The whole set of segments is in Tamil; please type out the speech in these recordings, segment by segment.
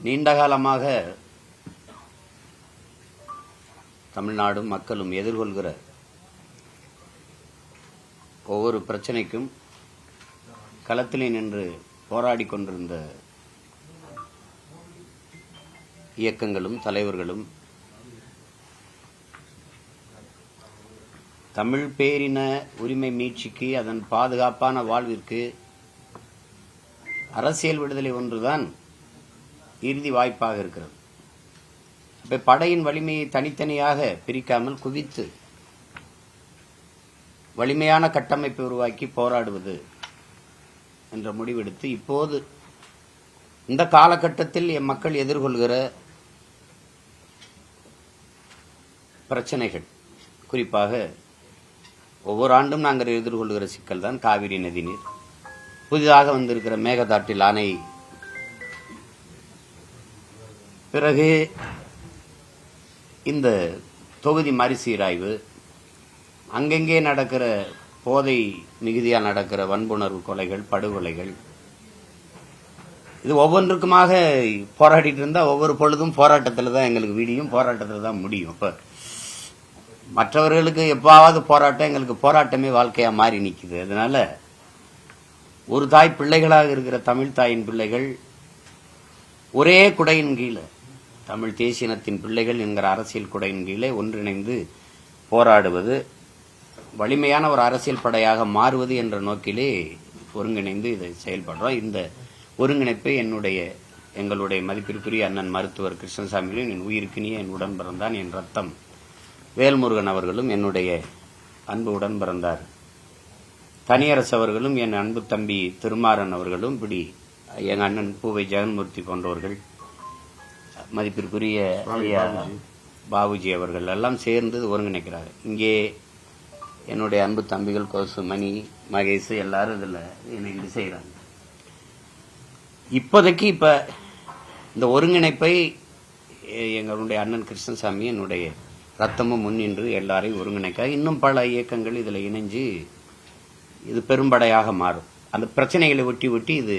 நீண்ட காலமாக தமிழ்நாடும் மக்களும் எதிர்கொள்கிற ஒவ்வொரு பிரச்சனைக்கும் களத்திலே நின்று போராடி கொண்டிருந்த இயக்கங்களும் தலைவர்களும் தமிழ் பேரின உரிமை மீட்சிக்கு அதன் பாதுகாப்பான வாழ்விற்கு அரசியல் விடுதலை ஒன்றுதான் இறுதி வாய்ப்பாக இருக்கிறது. இப்ப படையின் வலிமையை தனித்தனியாக பிரிக்காமல் குவித்து வலிமையான கட்டமைப்பை உருவாக்கி போராடுவது என்ற முடிவெடுத்து இப்போது இந்த காலகட்டத்தில் என் மக்கள் எதிர்கொள்கிற பிரச்சனைகள், குறிப்பாக ஒவ்வொரு ஆண்டும் நாங்கள் எதிர்கொள்கிற சிக்கல் தான் காவிரி நதிநீர், புதிதாக வந்திருக்கிற மேகதாட்டில் அணை, பிறகு இந்த தொகுதி மறுசீராய்வு, அங்கெங்கே நடக்கிற போதை மிகுதியாக நடக்கிற வன்புணர்வு கொலைகள், படுகொலைகள், இது ஒவ்வொன்றுக்குமாக போராடிட்டு இருந்தா ஒவ்வொரு பொழுதும் போராட்டத்தில் தான் எங்களுக்கு விடியும், போராட்டத்தில் தான் முடியும். இப்ப மற்றவர்களுக்கு எப்பாவது போராட்டம், எங்களுக்கு போராட்டமே வாழ்க்கையா மாறி நிக்குது. அதனால ஒரு தாய் பிள்ளைகளாக இருக்கிற தமிழ் தாயின் பிள்ளைகள் ஒரே குடையின் கீழே, தமிழ் தேசியனத்தின் பிள்ளைகள் என்கிற அரசியல் குடையின் கீழே ஒன்றிணைந்து போராடுவது, வலிமையான ஒரு அரசியல் படையாக மாறுவது என்ற நோக்கிலே ஒருங்கிணைந்து இதை செயல்படுறோம். இந்த ஒருங்கிணைப்பை எங்களுடைய மதிப்பிற்குரிய அண்ணன் மருத்துவர் கிருஷ்ணசாமியும், என் உயிருக்கினிய என் உடன் பிறந்தான், என் ரத்தம் வேல்முருகன் அவர்களும், என்னுடைய அன்பு உடன் பிறந்தார் தனியரசு அவர்களும், என் அன்பு தம்பி திருமாறன் அவர்களும், இப்படி எங்க அண்ணன் பூவை ஜெகன்மூர்த்தி போன்றவர்கள், மதிப்பிற்குரிய பாபுஜி அவர்கள் எல்லாம் சேர்ந்து ஒருங்கிணைக்கிறாங்க. இங்கே என்னுடைய அன்பு தம்பிகள் கோசு, மணி, மகேஷ் எல்லாரும் இதுல இணைந்து செய்யறாங்க. இப்போதைக்கு இந்த ஒருங்கிணைப்பை எங்களுடைய அண்ணன் கிருஷ்ணசாமி, என்னுடைய ரத்தமும் முன்னின்று எல்லாரையும் ஒருங்கிணைக்க, இன்னும் பல இயக்கங்கள் இதுல இணைஞ்சு இது பெரும்படையாக மாறும். அந்த பிரச்சனைகளை ஒட்டி ஒட்டி இது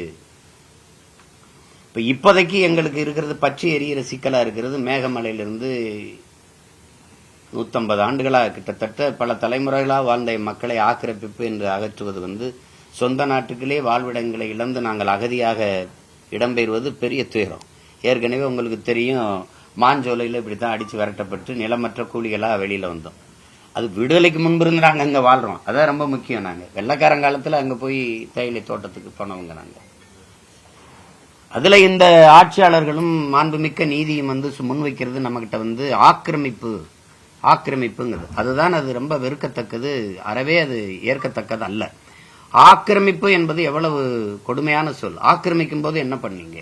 இப்போதைக்கு எங்களுக்கு இருக்கிறது பற்றி எரிகிற சிக்கலா இருக்கிறது. மேகமலையிலிருந்து 150 ஆண்டுகளாக கிட்டத்தட்ட பல தலைமுறைகளாக வாழ்ந்த மக்களை ஆக்கிரமிப்பு என்று அகற்றுவது சொந்த நாட்டுக்குள்ளே வாழ்விடங்களை இழந்து நாங்கள் அகதியாக இடம்பெறுவது பெரிய துயரம். ஏற்கனவே உங்களுக்கு தெரியும், மாஞ்சோலையில் இப்படித்தான் அடிச்சு விரட்டப்பட்டு நிலமற்ற கூலிகளா வெளியில வந்தோம். அது விடுதலைக்கு முன்பு இருந்து நாங்க அங்க வாழ்றோம். அதான் ரொம்ப முக்கியம். நாங்க வெள்ளக்காரங்காலத்துல அங்க போய் தேயிலை தோட்டத்துக்கு போனவங்க. நாங்க அதுல இந்த ஆட்சியாளர்களும் மாண்புமிக்க நீதியும் முன்வைக்கிறது நம்ம கிட்ட ஆக்கிரமிப்புங்கிறது. அதுதான் அது ரொம்ப வெறுக்கத்தக்கது, அறவே அது ஏற்கத்தக்கது அல்ல. ஆக்கிரமிப்பு என்பது எவ்வளவு கொடுமையான சொல். ஆக்கிரமிக்கும் போது என்ன பண்ணீங்க?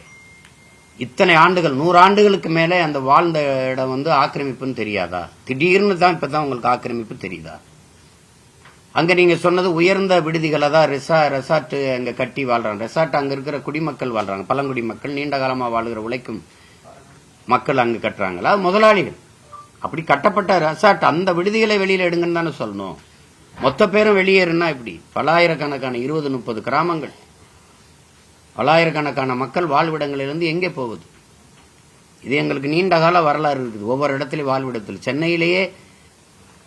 இத்தனை ஆண்டுகள், 100 ஆண்டுகளுக்கு மேலே அந்த வாழ்ந்த இடம் ஆக்கிரமிப்புன்னு தெரியாதா? திடீர்னு தான் இப்பதான் உங்களுக்கு ஆக்கிரமிப்பு தெரியுதா? அங்க நீங்க சொன்னது உயர்ந்த விடுதிகளை தான் ரெசார்ட் அங்க கட்டி வாழ்றாங்க. ரெசார்ட் அங்க இருக்கிற குடிமக்கள் வாழ்றாங்க, பழங்குடி மக்கள், நீண்ட காலமா வாழ்கிற உழைக்கும் மக்கள் அங்கு கட்டுறாங்களா? முதலாளிகள். அப்படி கட்டப்பட்ட ரெசார்ட், அந்த விடுதிகளை வெளியில எடுங்கன்னு தானே சொல்லணும். மொத்த பேரும் வெளியேறுனா இப்படி பல்லாயிரக்கணக்கான 20-30 கிராமங்கள், பல்லாயிரக்கணக்கான மக்கள் வாழ்விடங்களிலிருந்து எங்கே போகுது? இது எங்களுக்கு நீண்ட கால வரலாறு இருக்குது. ஒவ்வொரு இடத்துலயும் வாழ்விடத்தில், சென்னையிலேயே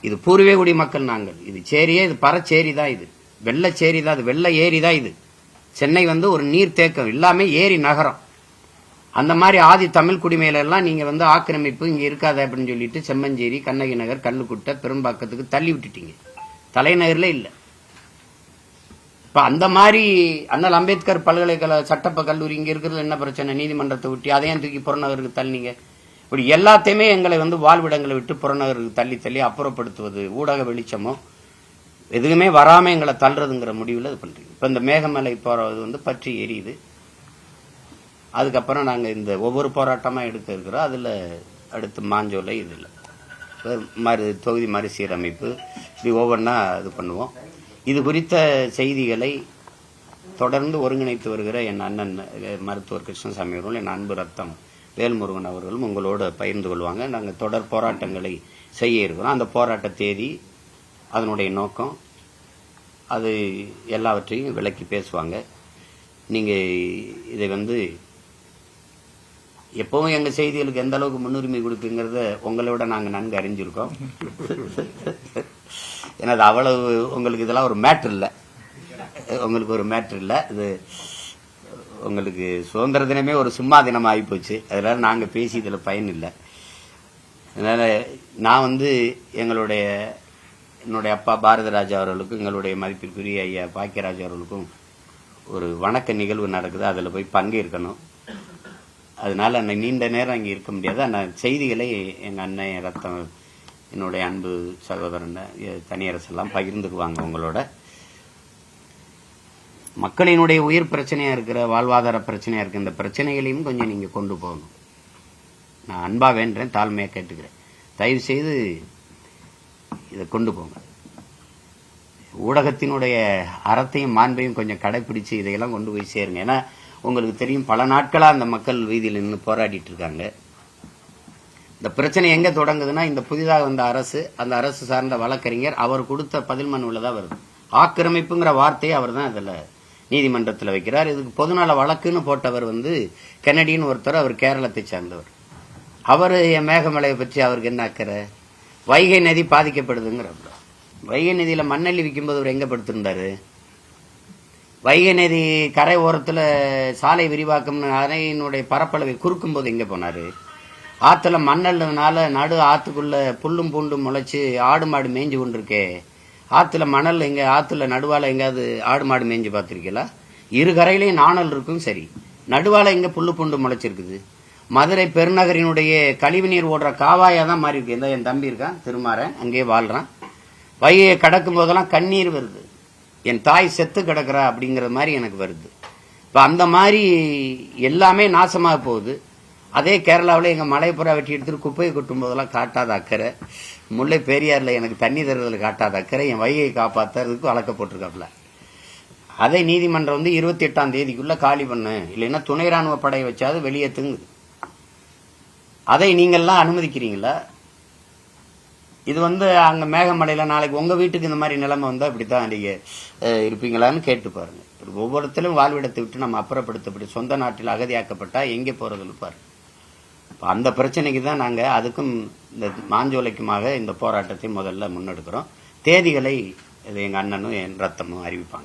இது பூர்வீகுடி மக்கள் நாங்கள். இது சேரியே, இது பறச்சேரி தான், இது வெள்ளச்சேரி தான், இது வெள்ள ஏரி தான். இது சென்னை ஒரு நீர் தேக்கம், எல்லாமே ஏரி நகரம். அந்த மாதிரி ஆதி தமிழ் குடிமையில எல்லாம் நீங்க ஆக்கிரமிப்பு இங்க இருக்காத அப்படின்னு சொல்லிட்டு செம்மஞ்சேரி, கண்ணகி நகர், கல்லுக்குட்டை, பெரும்பாக்கத்துக்கு தள்ளி விட்டுட்டீங்க. தலைநகர்ல இல்ல. இப்ப அந்த மாதிரி அண்ணல் அம்பேத்கர் பல்கலைக்கழக சட்டப்ப கல்லூரி இங்க இருக்கிறது என்ன பிரச்சனை? நீதிமன்றத்தை விட்டு அதையும் தூக்கி புறநகருக்கு தள்ளினீங்க. இப்படி எல்லாத்தையுமே எங்களை வாழ்விடங்களை விட்டு புறநகருக்கு தள்ளி அப்புறப்படுத்துவது, ஊடக வெளிச்சமோ எதுவுமே வராம எங்களை தள்ளுறதுங்கிற முடிவில் இது பண்றீங்க. இப்ப இந்த மேகமலை போறது பற்றி எரியுது. அதுக்கப்புறம் நாங்க இந்த ஒவ்வொரு போராட்டமா எடுக்க இருக்கிறோம். அதுல அடுத்து மாஞ்சோலை, இதுல தொகுதி மறுசீரமைப்பு, இப்படி ஒவ்வொன்றா இது பண்ணுவோம். இது குறித்த செய்திகளை தொடர்ந்து ஒருங்கிணைத்து வருகிற என் அண்ணன் மருத்துவர் கிருஷ்ணசாமி அவர்கள், என் அன்பு ரத்தம் வேல்முருகன் அவர்களும் உங்களோடு பகிர்ந்து கொள்வாங்க. நாங்கள் தொடர் போராட்டங்களை செய்ய இருக்கிறோம். அந்த போராட்ட தேதி, அதனுடைய நோக்கம், அது எல்லாவற்றையும் விளக்கி பேசுவாங்க. நீங்க இதை எப்பவும் எங்க செய்திகளுக்கு எந்த அளவுக்கு முன்னுரிமை கொடுப்பீங்கிறத உங்களை விட நாங்க நன்கு அறிஞ்சிருக்கோம். ஏன்னா அது அவ்வளவு உங்களுக்கு இதெல்லாம் ஒரு மேட்ரு இல்லை, உங்களுக்கு ஒரு மேட்ரு இல்லை. இது உங்களுக்கு சுதந்திர தினமே ஒரு சும்மா தினம் ஆகிப்போச்சு. அதனால நாங்க பேசி இதுல பயன் இல்லை. அதனால நான் என்னுடைய அப்பா பாரதிராஜா அவர்களுக்கும் எங்களுடைய மதிப்பிற்குரிய ஐயா பாக்கியராஜ் அவர்களுக்கும் ஒரு வணக்க நிகழ்வு நடக்குது, அதில் போய் பங்கேற்கணும். அதனால நீண்ட நேரம் அங்கே இருக்க முடியாது. அந்த செய்திகளை எங்கள் அண்ணன் ரத்தம் என்னுடைய அன்பு சகோதரன் தனியரசெல்லாம் பகிர்ந்துக்குவாங்க உங்களோட. மக்களினுடைய உயிர் பிரச்சனையா இருக்கிற, வாழ்வாதார பிரச்சனையா இருக்க இந்த பிரச்சனைகளையும் கொஞ்சம் நீங்க கொண்டு போகணும். நான் அன்பா வேண்டேன், தாழ்மையா கேட்டுக்கிறேன். தயவு செய்து இதை கொண்டு போங்க. ஊடகத்தினுடைய அறத்தையும் மாண்பையும் கொஞ்சம் கடைபிடிச்சு இதையெல்லாம் கொண்டு போய் சேருங்க. ஏன்னா உங்களுக்கு தெரியும், பல நாட்களா அந்த மக்கள் வீதியில் நின்று போராடிட்டு இருக்காங்க. இந்த பிரச்சனை எங்க தொடங்குதுன்னா, இந்த புதிதாக வந்த அரசு, அந்த அரசு சார்ந்த வழக்கறிஞர் அவர் கொடுத்த பதில் மனுவில் தான் வருது. ஆக்கிரமிப்புங்கிற வார்த்தையை அவர் தான் அதில் நீதிமன்றத்தில் வைக்கிறார். இதுக்கு பொதுநல வழக்குன்னு போட்டவர் கெனடியன் ஒருத்தர், அவர் கேரளத்தை சார்ந்தவர். அவர் என் மேகமலையை பற்றி அவருக்கு என்ன அக்கறை? வைகை நதி பாதிக்கப்படுதுங்கிற, வைகை நதியில மண்ணள்ளி விற்கும்போது அவர் எங்க படுத்திருந்தாரு? வைகை நதி கரை ஓரத்துல சாலை விரிவாக்கம் அணையினுடைய பரப்பளவை குறுக்கும் போது எங்க போனாரு? ஆத்துல மண்ணல்னால நடு ஆத்துக்குள்ள புல்லும் பூண்டும் முளைச்சு ஆடு மாடு மேய்ஞ்சு கொண்டிருக்கே, ஆத்துல மணல் எங்க, ஆத்துல நடுவால எங்காவது ஆடு மாடு மேய்ஞ்சு பார்த்திருக்கீங்களா? இரு கரையிலையும் நாணல் இருக்கும், சரி, நடுவால எங்க புல்லு பூண்டு முளைச்சிருக்குது? மதுரை பெருநகரினுடைய கழிவுநீர் ஓடுற காவாயா தான் மாறி இருக்கு. என் தம்பி இருக்கான் திருமாறன், அங்கே வாழ்றான். வைகையை கடக்கும் போதெல்லாம் கண்ணீர் வருது, என் தாய் செத்து கிடக்குறா அப்படிங்கிற மாதிரி எனக்கு வருது. இப்ப அந்த மாதிரி எல்லாமே நாசமாக போகுது. அதே கேரளாவில் எங்க மலைப்புறா வெட்டி எடுத்துட்டு குப்பையை கொட்டும் போதெல்லாம் காட்டாத அக்கறை, முல்லை பெரியார்ல எனக்கு தண்ணி தருவதில் காட்டாத அக்கறை, என் வைகையை காப்பாத்துறதுக்கு வழக்கப்பட்டிருக்காப்ல. அதை நீதிமன்றம் 28ஆம் தேதிக்குள்ள காலி பண்ணு, இல்லைன்னா துணை ராணுவ படை வச்சாது வெளியேற்றுங்குது. அதை நீங்கள்லாம் அனுமதிக்கிறீங்களா? இது அங்க மேகமலையில நாளைக்கு உங்க வீட்டுக்கு இந்த மாதிரி நிலைமை வந்தா இப்படித்தான் நீங்க இருப்பீங்களான்னு கேட்டு பாருங்க. ஒவ்வொருத்திலும் வாழ்விடத்தை விட்டு நம்ம அப்புறப்படுத்தப்பட்டு சொந்த நாட்டில் அகதியாக்கப்பட்டா எங்கே போறது பாருங்க. அந்த பிரச்சனைக்கு தான் நாங்க அதுக்கும் இந்த மாஞ்சோலைக்குமாக இந்த போராட்டத்தை முதல்ல முன்னெடுக்கிறோம். தேதிகளை எங்க அண்ணனும் என் ரத்தமும் அறிவிப்பாங்க.